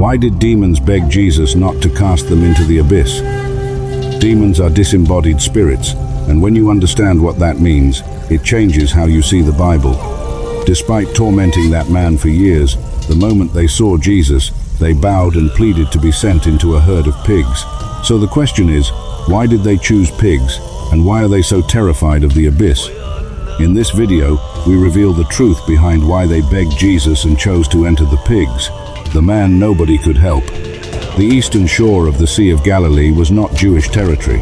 Why did demons beg Jesus not to cast them into the abyss? Demons are disembodied spirits, and when you understand what that means, it changes how you see the Bible. Despite tormenting that man for years, the moment they saw Jesus, they bowed and pleaded to be sent into a herd of pigs. So the question is, why did they choose pigs, and why are they so terrified of the abyss? In this video, we reveal the truth behind why they begged Jesus and chose to enter the pigs, the man nobody could help. The eastern shore of the Sea of Galilee was not Jewish territory.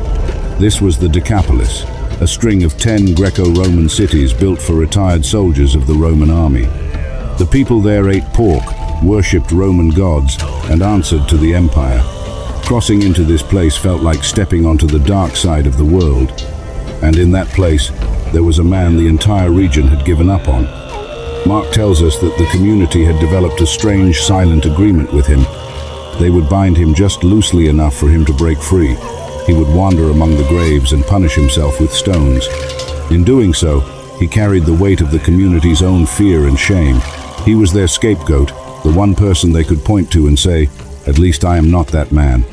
This was the Decapolis, a string of 10 Greco-Roman cities built for retired soldiers of the Roman army. The people there ate pork, worshipped Roman gods, and answered to the empire. Crossing into this place felt like stepping onto the dark side of the world. And in that place, there was a man the entire region had given up on. Mark tells us that the community had developed a strange, silent agreement with him. They would bind him just loosely enough for him to break free. He would wander among the graves and punish himself with stones. In doing so, he carried the weight of the community's own fear and shame. He was their scapegoat, the one person they could point to and say, "At least I am not that man."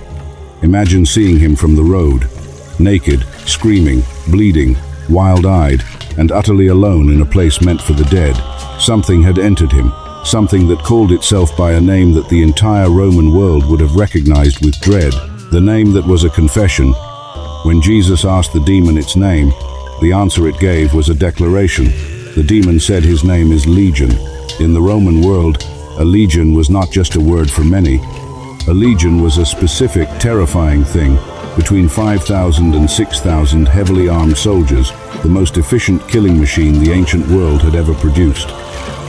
Imagine seeing him from the road, naked, screaming, bleeding, wild-eyed, and utterly alone in a place meant for the dead. Something had entered him, something that called itself by a name that the entire Roman world would have recognized with dread, the name that was a confession. When Jesus asked the demon its name, the answer it gave was a declaration. The demon said his name is Legion. In the Roman world, a legion was not just a word for many. A legion was a specific, terrifying thing. Between 5,000 and 6,000 heavily armed soldiers, the most efficient killing machine the ancient world had ever produced.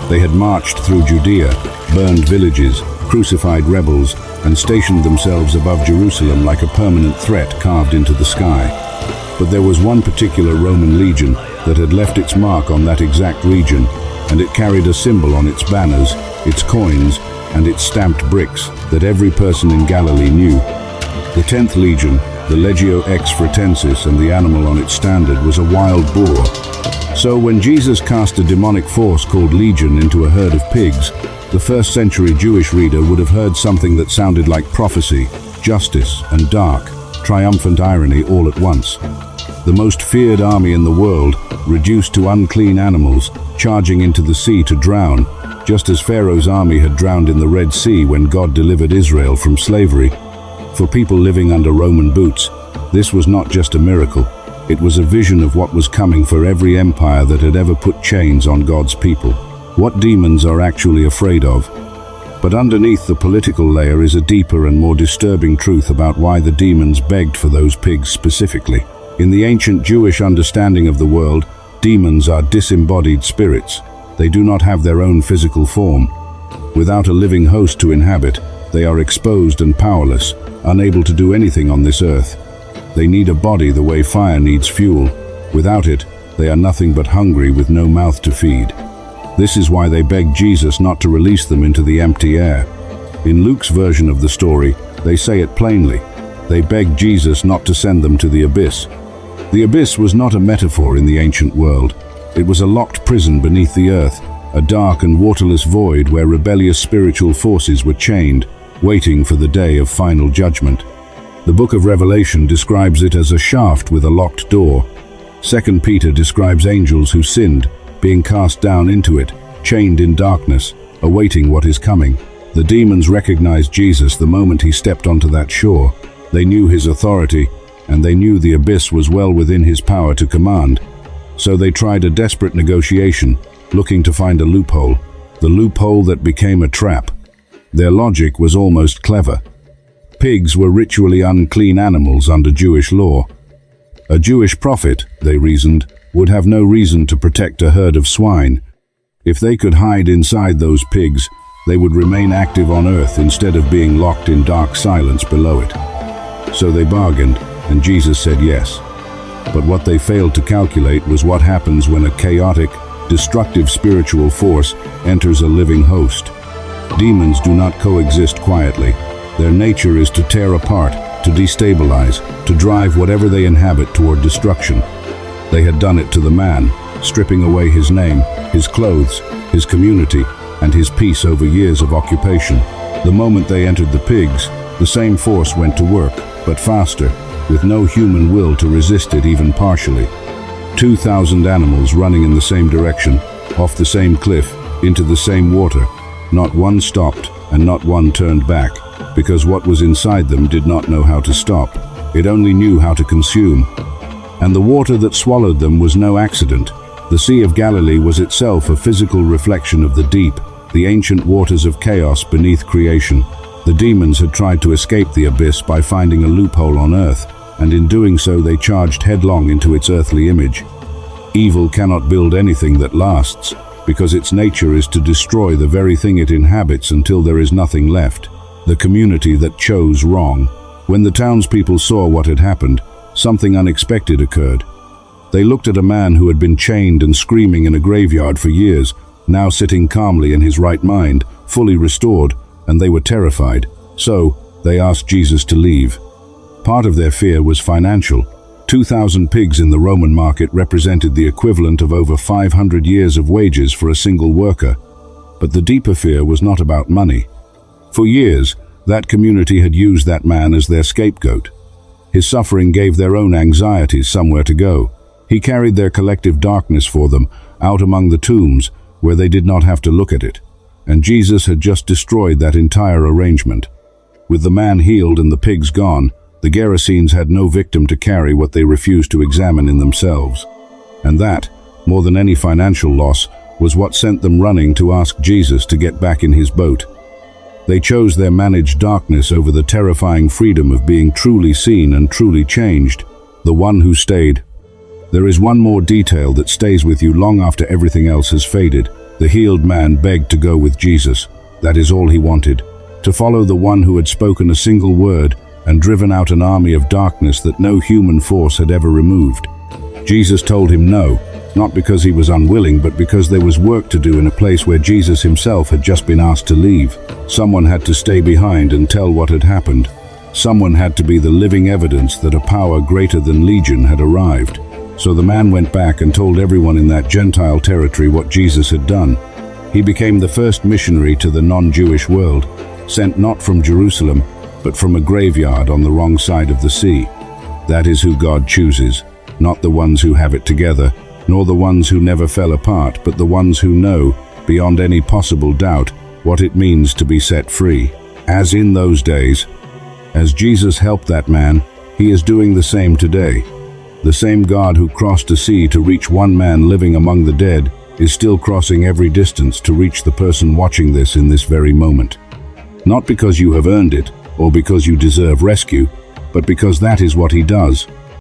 They had marched through Judea, burned villages, crucified rebels, and stationed themselves above Jerusalem like a permanent threat carved into the sky. But there was one particular Roman legion that had left its mark on that exact region, and it carried a symbol on its banners, its coins, and its stamped bricks that every person in Galilee knew. The 10th Legion, the Legio Ex Fretensis, and the animal on its standard was a wild boar. So when Jesus cast a demonic force called Legion into a herd of pigs, the first century Jewish reader would have heard something that sounded like prophecy, justice, and dark, triumphant irony all at once. The most feared army in the world, reduced to unclean animals, charging into the sea to drown, just as Pharaoh's army had drowned in the Red Sea when God delivered Israel from slavery. For people living under Roman boots, this was not just a miracle. It was a vision of what was coming for every empire that had ever put chains on God's people. What demons are actually afraid of. But underneath the political layer is a deeper and more disturbing truth about why the demons begged for those pigs specifically. In the ancient Jewish understanding of the world, demons are disembodied spirits. They do not have their own physical form. Without a living host to inhabit, they are exposed and powerless, unable to do anything on this earth. They need a body the way fire needs fuel. Without it, they are nothing but hungry with no mouth to feed. This is why they begged Jesus not to release them into the empty air. In Luke's version of the story, they say it plainly. They begged Jesus not to send them to the abyss. The abyss was not a metaphor in the ancient world. It was a locked prison beneath the earth, a dark and waterless void where rebellious spiritual forces were chained, waiting for the day of final judgment. The book of Revelation describes it as a shaft with a locked door. 2 Peter describes angels who sinned, being cast down into it, chained in darkness, awaiting what is coming. The demons recognized Jesus the moment he stepped onto that shore. They knew his authority, and they knew the abyss was well within his power to command. So they tried a desperate negotiation, looking to find a loophole, the loophole that became a trap. Their logic was almost clever. Pigs were ritually unclean animals under Jewish law. A Jewish prophet, they reasoned, would have no reason to protect a herd of swine. If they could hide inside those pigs, they would remain active on earth instead of being locked in dark silence below it. So they bargained, and Jesus said yes. But what they failed to calculate was what happens when a chaotic, destructive spiritual force enters a living host. Demons do not coexist quietly. Their nature is to tear apart, to destabilize, to drive whatever they inhabit toward destruction. They had done it to the man, stripping away his name, his clothes, his community, and his peace over years of occupation. The moment they entered the pigs, the same force went to work, but faster, with no human will to resist it even partially. 2,000 animals running in the same direction, off the same cliff, into the same water. Not one stopped and not one turned back, because what was inside them did not know how to stop. It only knew how to consume. And the water that swallowed them was no accident. The Sea of Galilee was itself a physical reflection of the deep, the ancient waters of chaos beneath creation. The demons had tried to escape the abyss by finding a loophole on earth, and in doing so they charged headlong into its earthly image. Evil cannot build anything that lasts, because its nature is to destroy the very thing it inhabits until there is nothing left. The community that chose wrong. When the townspeople saw what had happened, something unexpected occurred. They looked at a man who had been chained and screaming in a graveyard for years, now sitting calmly in his right mind, fully restored, and they were terrified. So, they asked Jesus to leave. Part of their fear was financial. 2,000 pigs in the Roman market represented the equivalent of over 500 years of wages for a single worker. But the deeper fear was not about money. For years, that community had used that man as their scapegoat. His suffering gave their own anxieties somewhere to go. He carried their collective darkness for them, out among the tombs, where they did not have to look at it. And Jesus had just destroyed that entire arrangement. With the man healed and the pigs gone, the Gerasenes had no victim to carry what they refused to examine in themselves. And that, more than any financial loss, was what sent them running to ask Jesus to get back in his boat. They chose their managed darkness over the terrifying freedom of being truly seen and truly changed, the one who stayed. There is one more detail that stays with you long after everything else has faded. The healed man begged to go with Jesus. That is all he wanted, to follow the one who had spoken a single word and driven out an army of darkness that no human force had ever removed. Jesus told him no, not because he was unwilling, but because there was work to do in a place where Jesus himself had just been asked to leave. Someone had to stay behind and tell what had happened. Someone had to be the living evidence that a power greater than Legion had arrived. So the man went back and told everyone in that Gentile territory what Jesus had done. He became the first missionary to the non-Jewish world, sent not from Jerusalem, but from a graveyard on the wrong side of the sea. That is who God chooses, not the ones who have it together, nor the ones who never fell apart, but the ones who know, beyond any possible doubt, what it means to be set free. As in those days, as Jesus helped that man, he is doing the same today. The same God who crossed a sea to reach one man living among the dead is still crossing every distance to reach the person watching this in this very moment. Not because you have earned it, or because you deserve rescue, but because that is what he does.